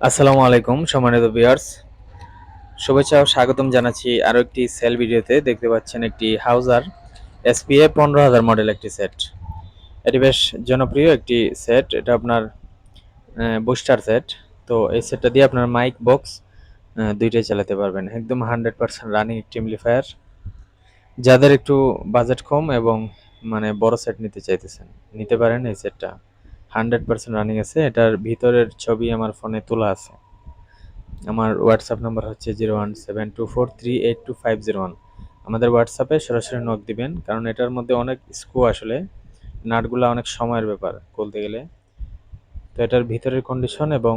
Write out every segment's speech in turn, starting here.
আসসালামু আলাইকুম সম্মানিত ভিউয়ার্স, শুভেচ্ছা ও স্বাগতম জানাচ্ছি আরও একটি সেল ভিডিওতে। দেখতে পাচ্ছেন একটি হাউজার এসপিএ 15,000 মডেল একটি সেট। এটি বেশ জনপ্রিয় একটি সেট। এটা আপনার বুস্টার সেট। তো এই সেটটা দিয়ে আপনার মাইক বক্স দুইটাই চালাতে পারবেন। একদম 100% রানিং একটি এমপ্লিফায়ার। যাদের একটু বাজেট কম এবং মানে বড় সেট নিতে চাইতেছেন, নিতে পারেন এই সেটটা। 100% রানিং আছে। এটার ভিতরের ছবি আমার ফোনে তোলা আছে। আমার হোয়াটসঅ্যাপ নাম্বার হচ্ছে 0172438251। আমাদের হোয়াটসঅ্যাপে সরাসরি নক দিবেন, কারণ এটার মধ্যে অনেক স্ক্রু, আসলে নাটগুলো অনেক সময়ের ব্যাপার খুলতে গেলে। তো এটার ভিতরের কন্ডিশন এবং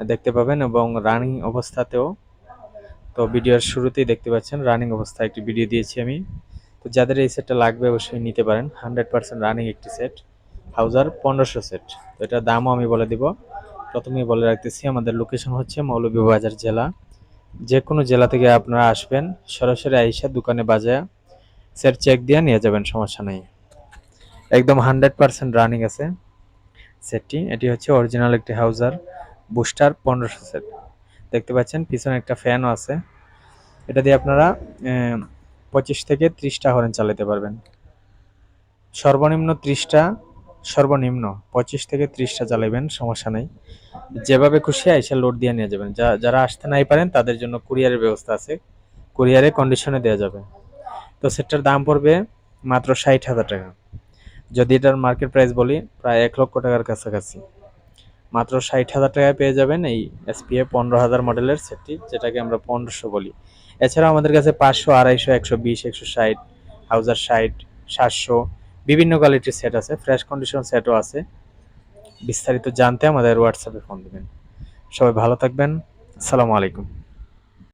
দেখতে পাবেন, এবং রানিং অবস্থাতেও। তো ভিডিওর শুরুতেই দেখতে পাচ্ছেন রানিং অবস্থায় একটি ভিডিও দিয়েছি আমি। তো যাদের এই সেটটা লাগবে অবশ্যই নিতে পারেন। 100% রানিং একটি সেট, হাউজার 1500 সেট। তো এটার দামও আমি বলে দিব। প্রথমেই বলে রাখতেছি, আমাদের লোকেশন হচ্ছে মৌলভীবাজার জেলা। যে কোনো জেলা থেকে আপনারা আসবেন, সরাসরি আইসা দোকানে বাজায় সেট চেক দিয়ে নিয়ে যাবেন, সমস্যা নেই। একদম 100% রানিং আছে সেটটি। এটি হচ্ছে অরিজিনাল একটি হাউজার বুস্টার 1500 সেট। দেখতে পাচ্ছেন পিছনে একটা ফ্যানও আছে। এটা দিয়ে আপনারা 25 থেকে 30টা হরেন চালাতে পারবেন। সর্বনিম্ন 30টা, সর্বনিম্ন 25 থেকে 30টা চালাবেন, সমস্যা নেই। যেভাবে খুশি আইসা লোড দিয়ে নিয়ে যাবেন। যারা আসতে নাই পারেন তাদের জন্য কুরিয়ারের ব্যবস্থা আছে, কুরিয়ারে কন্ডিশনে দেওয়া যাবে। তো সেটটার দাম পড়বে মাত্র 60,000 টাকা। যদি এটার মার্কেট প্রাইস বলি, প্রায় 1 লক্ষ টাকার কাছাকাছি। মাত্র 60,000 টাকায় পেয়ে যাবেন এই এসপিএ 15,000 মডেলের সেটটি, যেটাকে আমরা 1500 বলি। এছাড়াও আমাদের কাছে 500, 250, 120, 160, হাউজার 60, 700 বিভিন্ন কোয়ালিটির সেট আছে। ফ্রেশ কন্ডিশন সেটও আছে। বিস্তারিত জানতে আমাদের হোয়াটসঅ্যাপে ফোন দিবেন। সবাই ভালো থাকবেন। আসসালামু আলাইকুম।